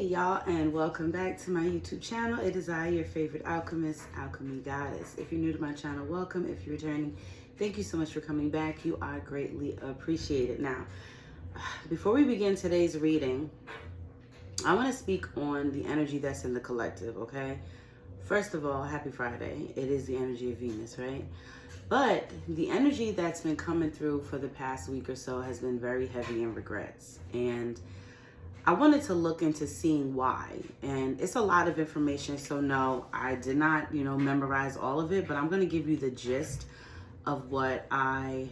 y'all, and welcome back to my YouTube channel. It is I, your favorite alchemist, Alkemygoddess. If you're new to my channel, welcome. If you're returning, thank you so much for coming back. You are greatly appreciated. Now, before we begin today's reading, I want to speak on the energy that's in the collective, okay? First of all, happy Friday. It is the energy of Venus, right? But the energy that's been coming through for the past week or so has been very heavy in regrets. And I wanted to look into seeing why, and it's a lot of information, so no, I did not, memorize all of it, but I'm going to give you the gist of what I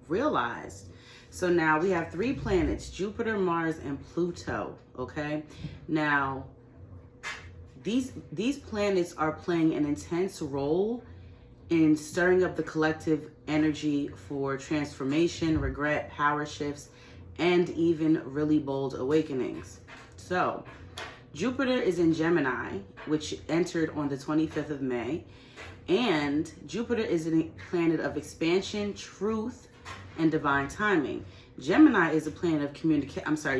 realized. So now we have 3 planets, Jupiter, Mars, and Pluto, okay? Now, these planets are playing an intense role in stirring up the collective energy for transformation, regret, power shifts, and even really bold awakenings. So, Jupiter is in Gemini, which entered on the 25th of May, and Jupiter is a planet of expansion, truth, and divine timing. Gemini is a planet of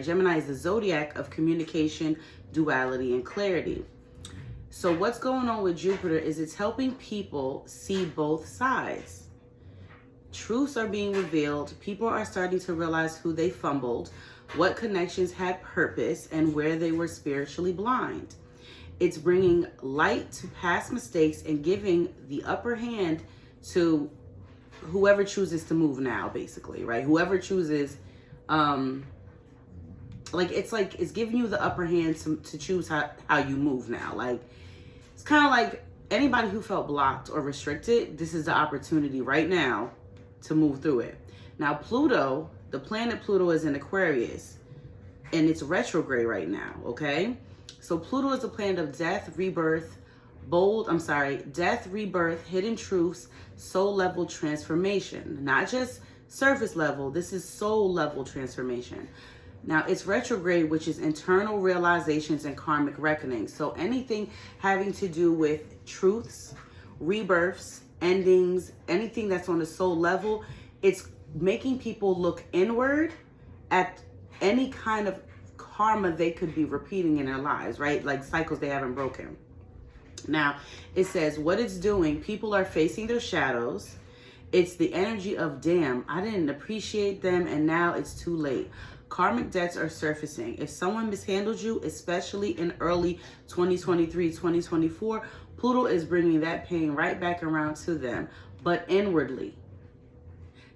Gemini is the zodiac of communication, duality, and clarity. So what's going on with Jupiter is it's helping people see both sides. Truths are being revealed. People are starting to realize who they fumbled, what connections had purpose, and where they were spiritually blind. It's bringing light to past mistakes and giving the upper hand to whoever chooses to move now, basically, right? Whoever chooses, it's giving you the upper hand to choose how you move now. Like, it's kind of like anybody who felt blocked or restricted, this is the opportunity right now to move through it. Now, Pluto, the planet Pluto is in Aquarius, and it's retrograde right now, okay? So Pluto is a planet of death, rebirth, hidden truths, soul level transformation. Not just surface level, this is soul level transformation. Now, it's retrograde, which is internal realizations and karmic reckonings. So anything having to do with truths, rebirths, endings, anything that's on the soul level, it's making people look inward at any kind of karma they could be repeating in their lives, right? Like cycles they haven't broken. Now, it says what it's doing, people are facing their shadows. It's the energy of, damn, I didn't appreciate them and now it's too late. Karmic debts are surfacing. If someone mishandled you, especially in early 2023, 2024, Pluto is bringing that pain right back around to them, but inwardly.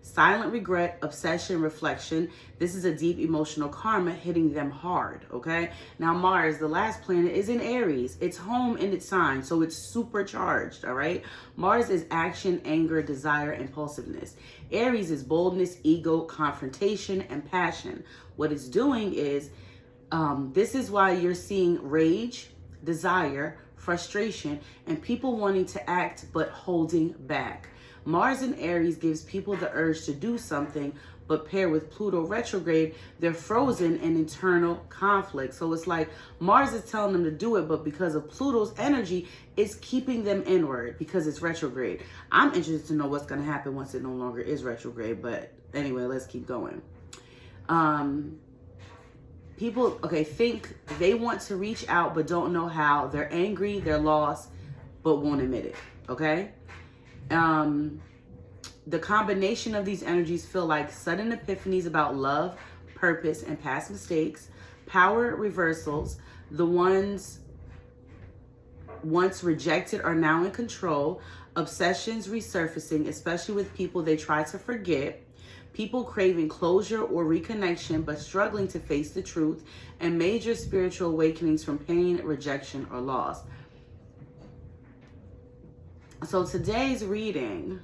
Silent regret, obsession, reflection. This is a deep emotional karma hitting them hard, okay? Now, Mars, the last planet, is in Aries. It's home in its sign, so it's supercharged, all right? Mars is action, anger, desire, impulsiveness. Aries is boldness, ego, confrontation, and passion. What it's doing is, this is why you're seeing rage, desire, frustration, and people wanting to act but holding back. Mars in Aries gives people the urge to do something, but paired with Pluto retrograde, they're frozen in internal conflict. So it's like Mars is telling them to do it, but because of Pluto's energy, it's keeping them inward because it's retrograde. I'm interested to know what's going to happen once it no longer is retrograde, but anyway, let's keep going. People, think they want to reach out but don't know how. They're angry, they're lost, but won't admit it, okay? The combination of these energies feel like sudden epiphanies about love, purpose, and past mistakes, power reversals. The ones once rejected are now in control, obsessions resurfacing, especially with people they try to forget, people craving closure or reconnection but struggling to face the truth, and major spiritual awakenings from pain, rejection, or loss. So today's reading,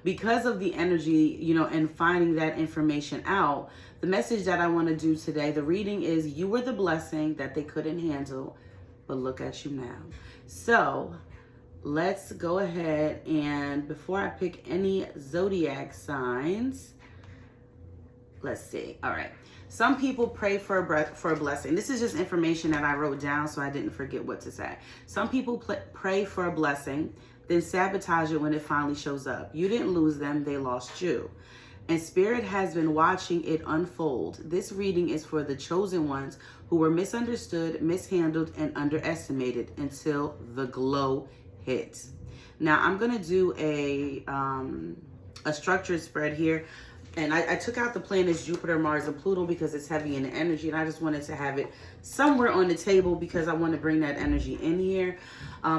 because of the energy, and finding that information out, the message that I want to do today, the reading is, you were the blessing that they couldn't handle, but look at you now. So let's go ahead, and before I pick any zodiac signs, let's see. All right. Some people pray for a blessing. This is just information that I wrote down so I didn't forget what to say. Some people pray for a blessing, then sabotage it when it finally shows up. You didn't lose them, they lost you. And Spirit has been watching it unfold. This reading is for the chosen ones who were misunderstood, mishandled, and underestimated until the glow hit. Now I'm gonna do a structured spread here. And I took out the planets Jupiter, Mars, and Pluto because it's heavy in the energy. And I just wanted to have it somewhere on the table because I want to bring that energy in here.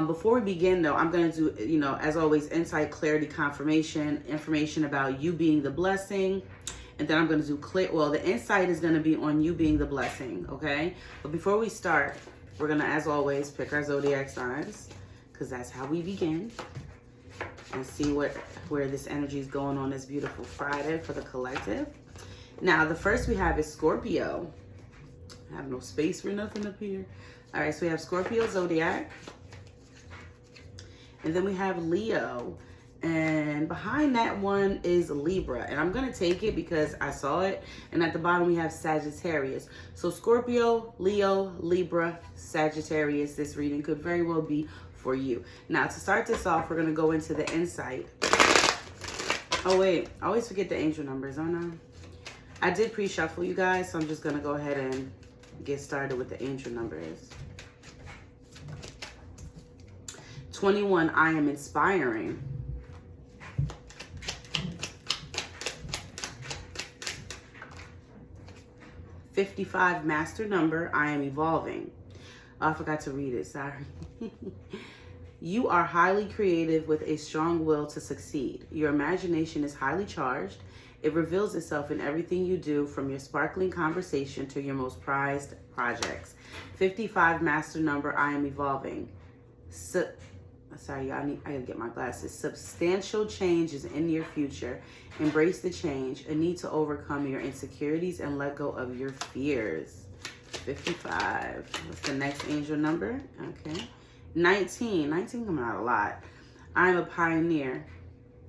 Before we begin, though, I'm going to do, as always, insight, clarity, confirmation, information about you being the blessing. And then I'm going to do the insight is going to be on you being the blessing, okay? But before we start, we're going to, as always, pick our zodiac signs because that's how we begin. And see where this energy is going on this beautiful Friday for the collective. Now, the first we have is Scorpio. I have no space for nothing up here. All right, so we have Scorpio zodiac. And then we have Leo. And behind that one is Libra. And I'm going to take it because I saw it. And at the bottom we have Sagittarius. So Scorpio, Leo, Libra, Sagittarius. This reading could very well be for you. Now, to start this off, we're going to go into the insight. Oh, wait. I always forget the angel numbers, don't I? I did pre-shuffle, you guys, so I'm just going to go ahead and get started with the angel numbers. 21, I am inspiring. 55, master number, I am evolving. Oh, I forgot to read it, sorry. You are highly creative with a strong will to succeed. Your imagination is highly charged. It reveals itself in everything you do, from your sparkling conversation to your most prized projects. 55, master number, I am evolving. Sorry, y'all, I gotta get my glasses. Substantial change is in your future. Embrace the change. A need to overcome your insecurities and let go of your fears. 55. What's the next angel number? Okay. 19 coming out a lot. I'm a pioneer,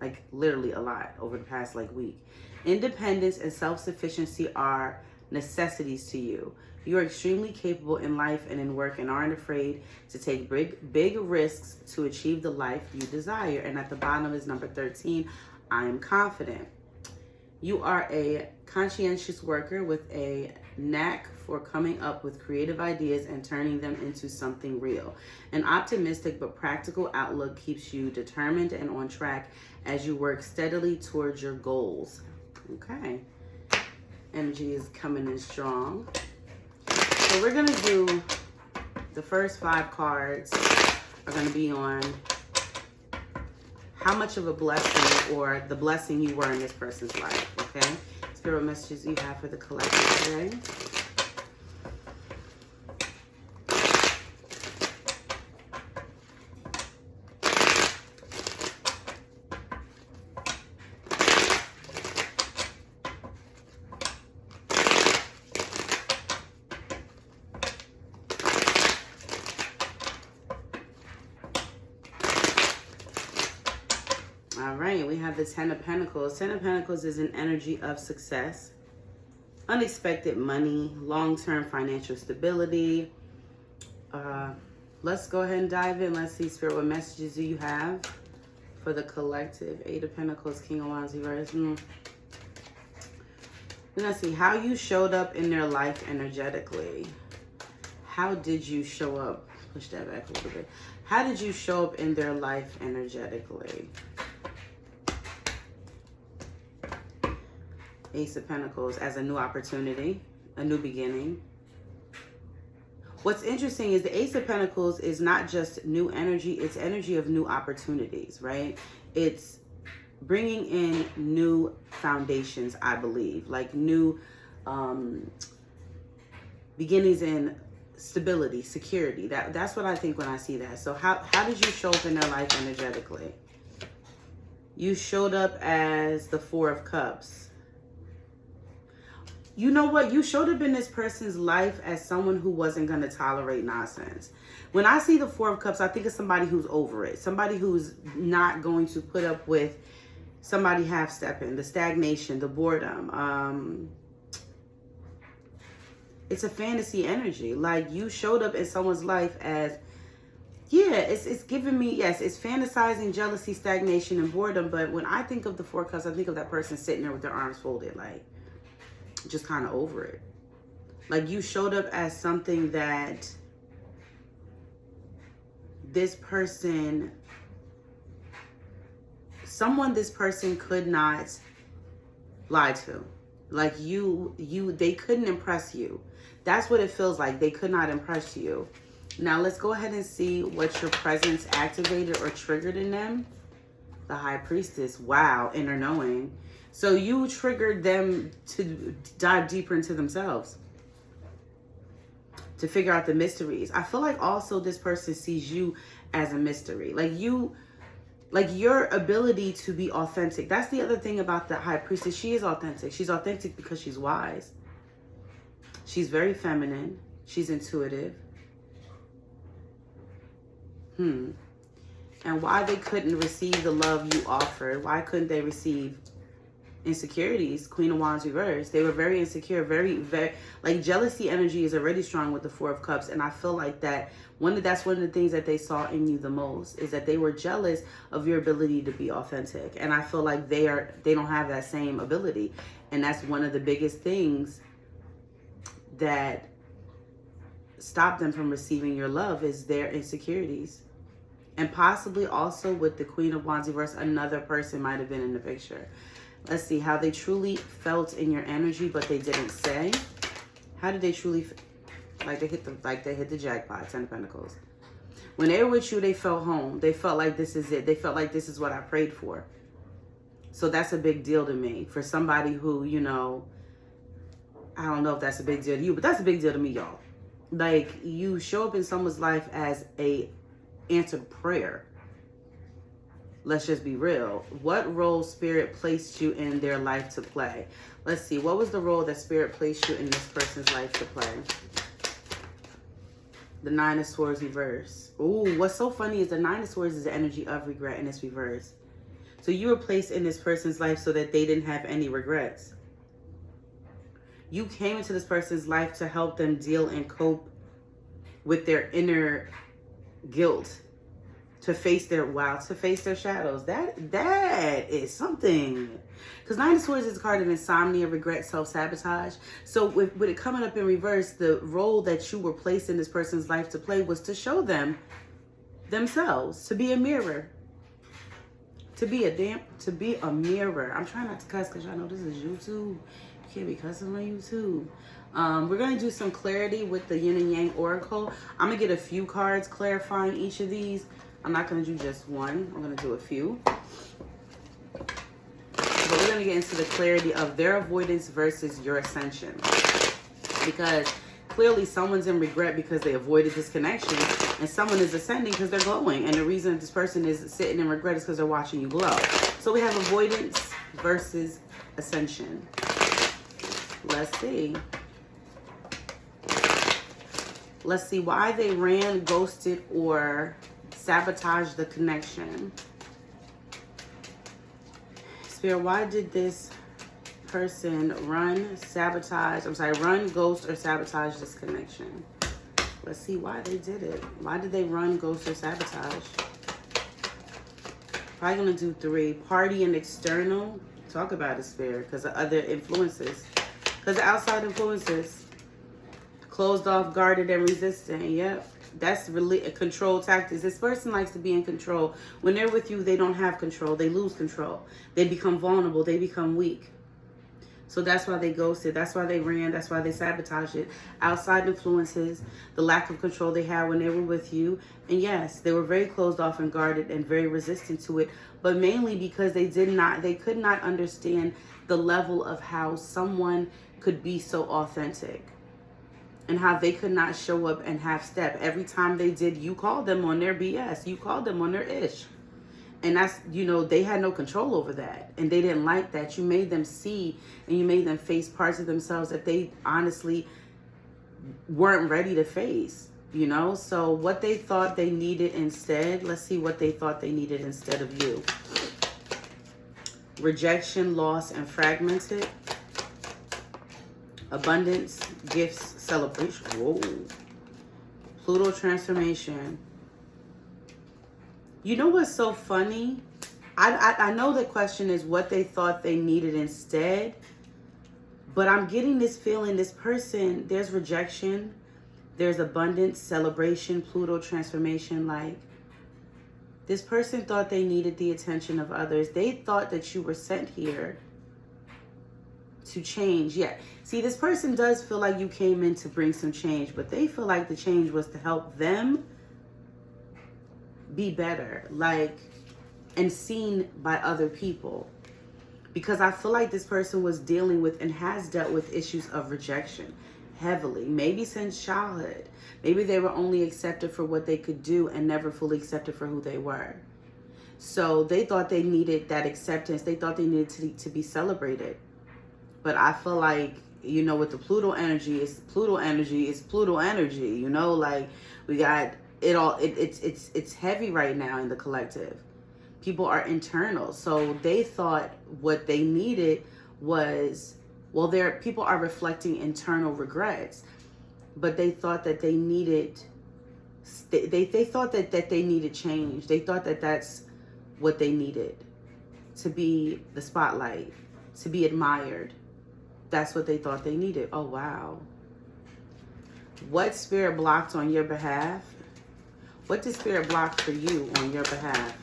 like literally a lot over the past week. Independence and self-sufficiency are necessities to you. You are extremely capable in life and in work and aren't afraid to take big risks to achieve the life you desire. And at the bottom is number 13. I am confident. You are a conscientious worker with a knack for coming up with creative ideas and turning them into something real. An optimistic but practical outlook keeps you determined and on track as you work steadily towards your goals. Okay. Energy is coming in strong. So we're going to do the first 5 cards are going to be on how much of a blessing or the blessing you were in this person's life, okay? Spirit messages you have for the collective today. All right, we have the 10 of Pentacles. 10 of Pentacles is an energy of success, unexpected money, long-term financial stability. Let's go ahead and dive in. Let's see, Spirit, what messages do you have for the collective? 8 of Pentacles, King of Wands, reverse. We're going to see how you showed up in their life energetically. How did you show up? Push that back a little bit. How did you show up in their life energetically? Ace of Pentacles as a new opportunity, a new beginning. What's interesting is the Ace of Pentacles is not just new energy, it's energy of new opportunities, right? It's bringing in new foundations, I believe, like new beginnings in stability, security. That's what I think when I see that. So how did you show up in their life energetically? You showed up as the 4 of Cups. You know what? You showed up in this person's life as someone who wasn't going to tolerate nonsense. When I see the 4 of Cups, I think of somebody who's over it. Somebody who's not going to put up with somebody half-stepping, the stagnation, the boredom. It's a fantasy energy. Like, you showed up in someone's life as, yeah, it's giving me, yes, it's fantasizing, jealousy, stagnation, and boredom. But when I think of the 4 of Cups, I think of that person sitting there with their arms folded, like, just kind of over it. Like you showed up as something that this person could not lie to. Like they couldn't impress you. That's what it feels like. They could not impress you. Now let's go ahead and see what your presence activated or triggered in them. The High Priestess. Wow, inner knowing. So you triggered them to dive deeper into themselves, to figure out the mysteries. I feel like also this person sees you as a mystery. Like your ability to be authentic. That's the other thing about the High Priestess. She is authentic. She's authentic because she's wise. She's very feminine. She's intuitive. And why they couldn't receive the love you offered? Why couldn't they receive insecurities? Queen of Wands reversed. They were very insecure, very, like jealousy energy is already strong with the Four of Cups. And I feel like that's one of the things that they saw in you the most, is that they were jealous of your ability to be authentic. And I feel like they don't have that same ability. And that's one of the biggest things that stop them from receiving your love, is their insecurities. And possibly also with the Queen of Wands reverse, another person might have been in the picture. Let's see how they truly felt in your energy, but they didn't say. How did they truly, like they hit the jackpot, 10 of Pentacles. When they were with you, they felt home. They felt like this is it. They felt like this is what I prayed for. So that's a big deal to me. For somebody who, you know, I don't know if that's a big deal to you, but that's a big deal to me, y'all. Like, you show up in someone's life as a answered prayer. Let's just be real. What role Spirit placed you in their life to play? Let's see. What was the role that Spirit placed you in this person's life to play? The Nine of Swords reverse. Ooh, what's so funny is the Nine of Swords is the energy of regret, and it's reverse. So you were placed in this person's life so that they didn't have any regrets. You came into this person's life to help them deal and cope with their inner guilt, to face their shadows. That is something. Because Nine of Swords is a card of insomnia, regret, self-sabotage. So with it coming up in reverse, the role that you were placed in this person's life to play was to show them themselves, to be a mirror. To be a mirror. I'm trying not to cuss because y'all know this is YouTube. You can't be cussing on YouTube. We're going to do some clarity with the Yin and Yang Oracle. I'm going to get a few cards clarifying each of these. I'm not going to do just one. I'm going to do a few. But we're going to get into the clarity of their avoidance versus your ascension. Because clearly someone's in regret because they avoided this connection. And someone is ascending because they're glowing. And the reason this person is sitting in regret is because they're watching you glow. So we have avoidance versus ascension. Let's see. Let's see why they ran, ghosted, or sabotaged the connection. Spirit, why did this person run, ghost, or sabotage this connection? Let's see why they did it. Why did they run, ghost, or sabotage? Probably going to do 3. Party and external. Talk about it, Spirit, because of other influences. Because of outside influences. Closed off, guarded, and resistant. Yep. That's really a control tactics. This person likes to be in control. When they're with you, they don't have control. They lose control. They become vulnerable. They become weak. So that's why they ghosted. That's why they ran. That's why they sabotaged it. Outside influences, the lack of control they had when they were with you. And yes, they were very closed off and guarded and very resistant to it. But mainly because they could not understand the level of how someone could be so authentic. And how they could not show up and half step. Every time they did, you called them on their BS. You called them on their ish. And that's, you know, they had no control over that. And they didn't like that. You made them see and you made them face parts of themselves that they honestly weren't ready to face. You know, so what they thought they needed instead, let's see what they thought they needed instead of you. Rejection, loss, and fragmented. Abundance, gifts, celebration. Whoa. Pluto transformation. You know what's so funny? I know the question is what they thought they needed instead, But I'm getting this feeling, this person, there's rejection, there's abundance, celebration, Pluto transformation. Like, this person thought they needed the attention of others. They thought that you were sent here to change. Yeah. See, this person does feel like you came in to bring some change, but they feel like the change was to help them be better, like, and seen by other people. Because I feel like this person was dealing with and has dealt with issues of rejection heavily, maybe since childhood. Maybe they were only accepted for what they could do and never fully accepted for who they were. So they thought they needed that acceptance. They thought they needed to be celebrated. But I feel like, you know, with the Pluto energy, it's Pluto energy, it's Pluto energy, you know, like we got it all. It's heavy right now in the collective. People are internal. So they thought what they needed was, well, people are reflecting internal regrets, but they thought that they needed, they thought that they needed change. They thought that that's what they needed, to be the spotlight, to be admired. That's what they thought they needed. Oh, wow. What spirit blocked on your behalf? What did spirit block for you on your behalf?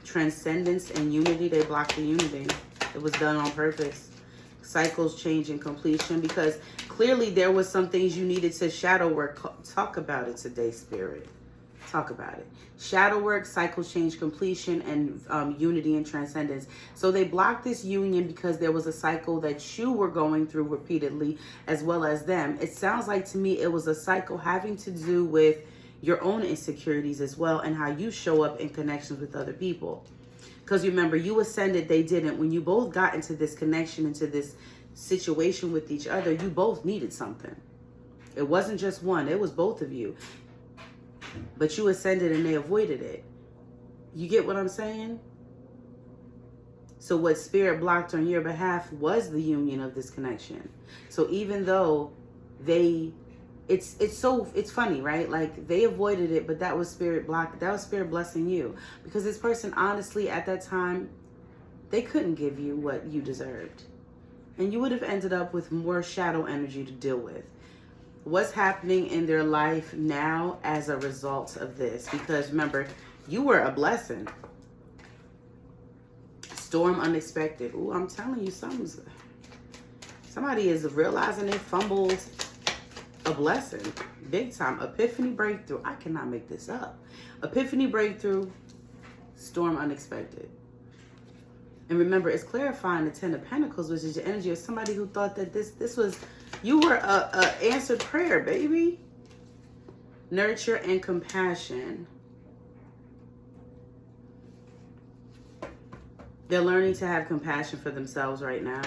Transcendence and unity. They blocked the unity. It was done on purpose. Cycles, change, and completion. Because clearly there was some things you needed to shadow work. Talk about it today, spirit. Talk about it. Shadow work, cycles, change, completion, and unity and transcendence. So they blocked this union because there was a cycle that you were going through repeatedly, as well as them. It sounds like to me it was a cycle having to do with your own insecurities as well, and how you show up in connections with other people. Because remember, you ascended, they didn't. When you both got into this connection, into this situation with each other, you both needed something. It wasn't just one, it was both of you. But you ascended and they avoided it. You get what I'm saying? So what spirit blocked on your behalf was the union of this connection. So even though it's funny, right? Like, they avoided it, but that was spirit blocked. That was spirit blessing you. Because this person, honestly, at that time, they couldn't give you what you deserved. And you would have ended up with more shadow energy to deal with. What's happening in their life now as a result of this? Because remember, you were a blessing. Storm unexpected. Ooh, I'm telling you, somebody is realizing they fumbled a blessing. Big time. Epiphany breakthrough. I cannot make this up. Epiphany breakthrough. Storm unexpected. And remember, it's clarifying the 10 of Pentacles, which is the energy of somebody who thought that this was, you were a answered prayer, baby. Nurture and compassion. They're learning to have compassion for themselves right now.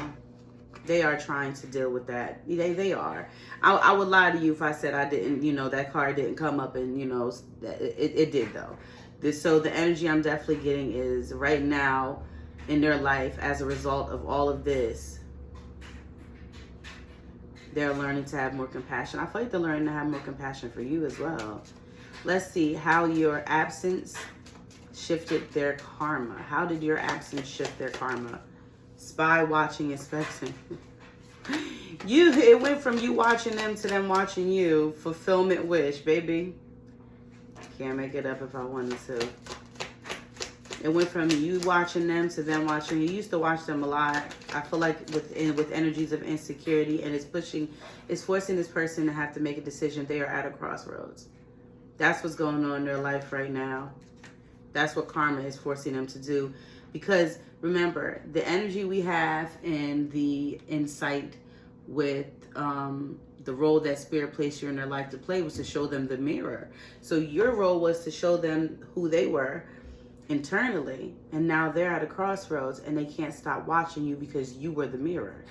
They are trying to deal with that. They are. I would lie to you if I said I didn't, you know, that card didn't come up, and, you know, it did though. So the energy I'm definitely getting is right now in their life as a result of all of this, they're learning to have more compassion. I feel like they're learning to have more compassion for you as well. Let's see how your absence shifted their karma. How did your absence shift their karma? Spy, watching, expecting. It went from you watching them to them watching you. Fulfillment wish, baby. Can't make it up if I wanted to. It went from you watching them to them watching you. You used to watch them a lot. I feel like with energies of insecurity, and it's forcing this person to have to make a decision. They are at a crossroads. That's what's going on in their life right now. That's what karma is forcing them to do. Because remember, the energy we have and the insight with the role that spirit placed you in their life to play was to show them the mirror. So your role was to show them who they were internally, and now they're at a crossroads and they can't stop watching you because you were the mirror.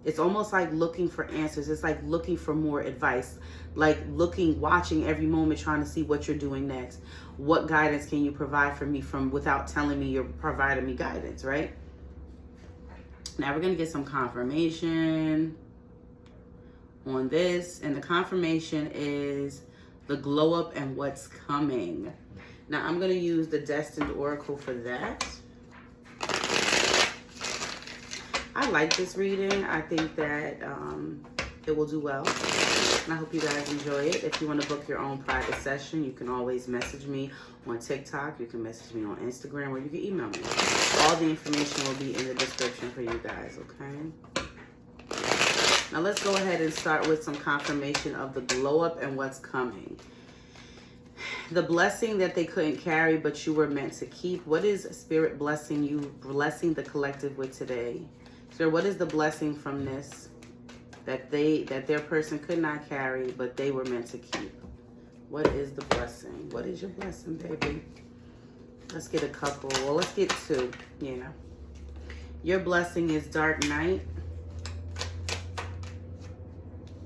It's almost like looking for answers. It's like looking for more advice, like watching every moment, trying to see what you're doing next. What guidance can you provide for me without telling me you're providing me guidance, right? Now we're going to get some confirmation on this, and the confirmation is the glow up and what's coming. Now I'm going to use the Destined Oracle for that. I I like this reading. I think that it will do well. And I hope you guys enjoy it. If you want to book your own private session, you can always message me on TikTok. You can message me on Instagram, or you can email me. All the information will be in the description for you guys, okay? Now let's go ahead and start with some confirmation of the glow up and what's coming. The blessing that they couldn't carry, but you were meant to keep. What is Spirit blessing you, blessing the collective with today? So what is the blessing from this that their person could not carry, but they were meant to keep? What is the blessing? What is your blessing, baby? Let's get a couple. Well, let's get two. Yeah. Your blessing is dark night,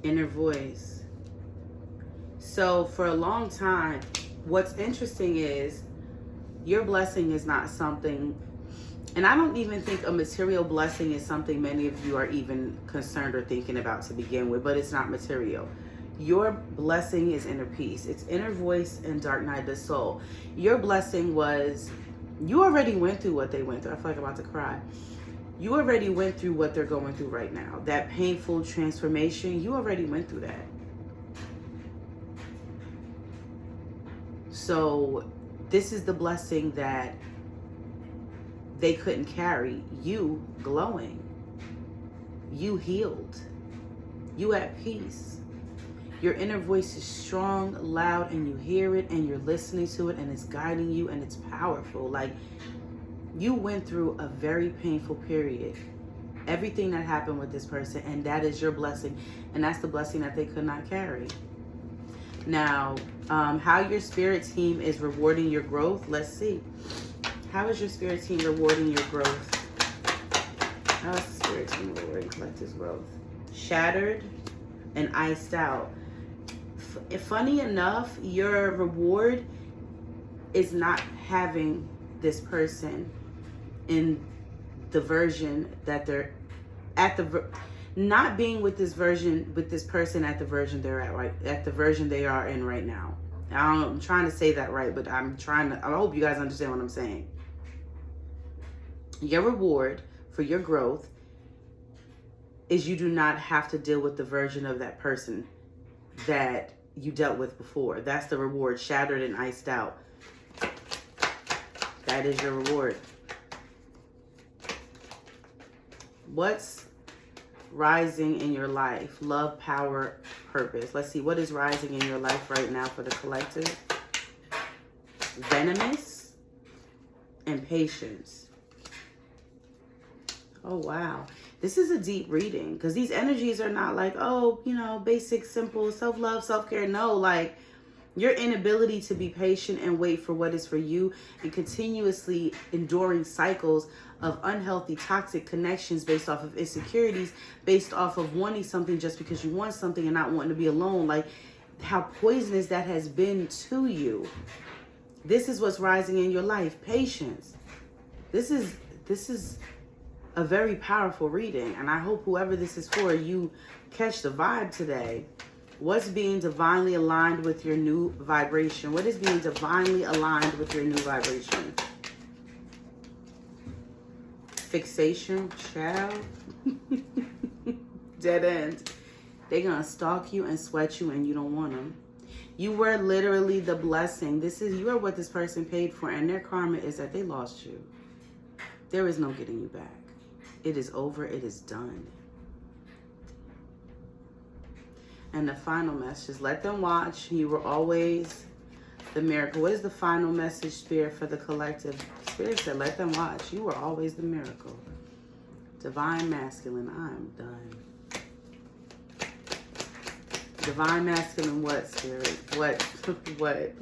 inner voice. So for a long time, what's interesting is your blessing is not something, and I don't even think a material blessing is something many of you are even concerned or thinking about to begin with, but it's not material. Your blessing is inner peace. It's inner voice and dark night of the soul. Your blessing was, you already went through what they went through. I feel like I'm about to cry. You already went through what they're going through right now. That painful transformation, you already went through that. So this is the blessing that they couldn't carry. You glowing. You healed. You at peace. Your inner voice is strong, loud, and you hear it and you're listening to it and it's guiding you and it's powerful. Like, you went through a very painful period. Everything that happened with this person, and that is your blessing. And that's the blessing that they could not carry. Now, how your spirit team is rewarding your growth. Let's see. How is your spirit team rewarding your growth? How is the spirit team rewarding collective's growth? Shattered and iced out. Funny enough, your reward is not having this person in the version that they're at, not being with this version, with this person at the version they're at, right? At the version they are in right now. I'm trying to say that right, but I hope you guys understand what I'm saying. Your reward for your growth is you do not have to deal with the version of that person that you dealt with before. That's the reward, shattered and iced out. That is your reward. What's rising in your life? Love, power, purpose. Let's see, what is rising in your life right now for the collective? Venomous and patience. Oh, wow. This is a deep reading because these energies are not like, oh, you know, basic, simple, self-love, self-care. No, like your inability to be patient and wait for what is for you and continuously enduring cycles of unhealthy, toxic connections based off of insecurities, based off of wanting something just because you want something and not wanting to be alone. Like how poisonous that has been to you. This is what's rising in your life. Patience. This is a very powerful reading, and I hope whoever this is for, you catch the vibe today. What's being divinely aligned with your new vibration? What is being divinely aligned with your new vibration? Fixation, child. Dead end. They're gonna stalk you and sweat you and you don't want them. You were literally the blessing. You are what this person paid for, and their karma is that they lost you. There is no getting you back. It is over. It is done. And the final message, let them watch. You were always the miracle. What is the final message, Spirit, for the collective? Spirit said, let them watch. You were always the miracle. Divine masculine, I'm done. Divine masculine what, Spirit? What? What?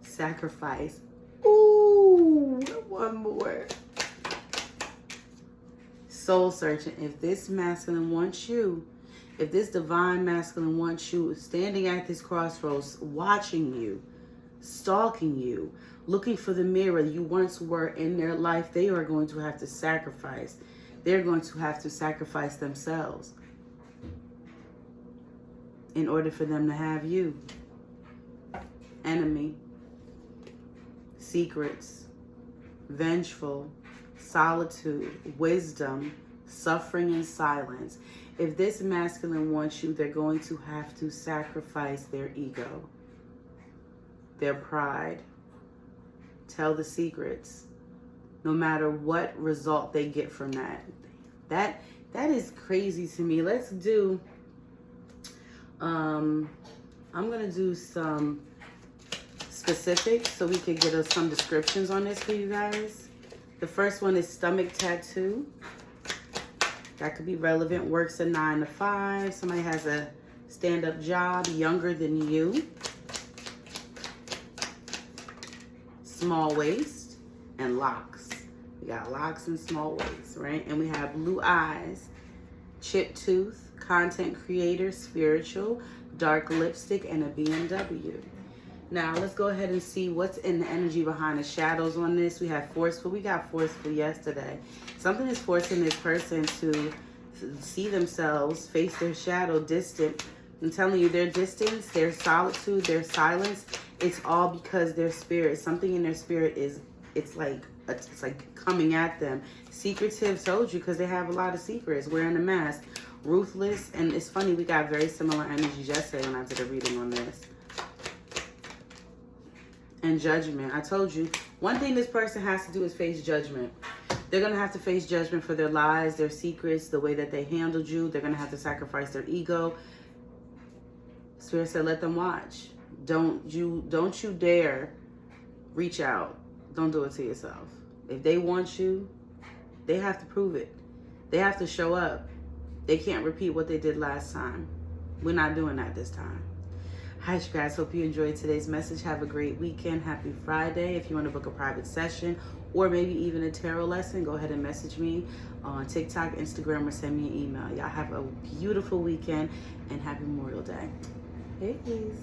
Sacrifice. Ooh, one more. Soul searching. If this masculine wants you, if this divine masculine wants you, standing at this crossroads, watching you, stalking you, looking for the mirror you once were in their life, they are going to have to sacrifice. They're going to have to sacrifice themselves in order for them to have you. Enemy, secrets, vengeful, solitude, wisdom, suffering in silence. If this masculine wants you, they're going to have to sacrifice their ego, their pride, tell the secrets, no matter what result they get from that. That is crazy to me. Let's do, I'm going to do some specifics so we could get us some descriptions on this for you guys. The first one is stomach tattoo. That could be relevant. Works a 9 to 5. Somebody has a stand-up job, younger than you. Small waist and locks. We got locks and small waist, right? And we have blue eyes, chipped tooth, content creator, spiritual, dark lipstick, and a BMW. Now, let's go ahead and see what's in the energy behind the shadows on this. We have forceful. We got forceful yesterday. Something is forcing this person to see themselves, face their shadow, distant. I'm telling you, their distance, their solitude, their silence, it's all because their spirit, something in their spirit is, it's like coming at them. Secretive, told you, because they have a lot of secrets, wearing a mask. Ruthless, and it's funny, we got very similar energies yesterday when I did a reading on this. And judgment. I told you, one thing this person has to do is face judgment. They're going to have to face judgment for their lies, their secrets, the way that they handled you. They're going to have to sacrifice their ego. Spirit said, let them watch. Don't you dare reach out. Don't do it to yourself. If they want you, they have to prove it. They have to show up. They can't repeat what they did last time. We're not doing that this time. Hi, you guys. Hope you enjoyed today's message. Have a great weekend. Happy Friday. If you want to book a private session or maybe even a tarot lesson, go ahead and message me on TikTok, Instagram, or send me an email. Y'all have a beautiful weekend and happy Memorial Day. Hey, please.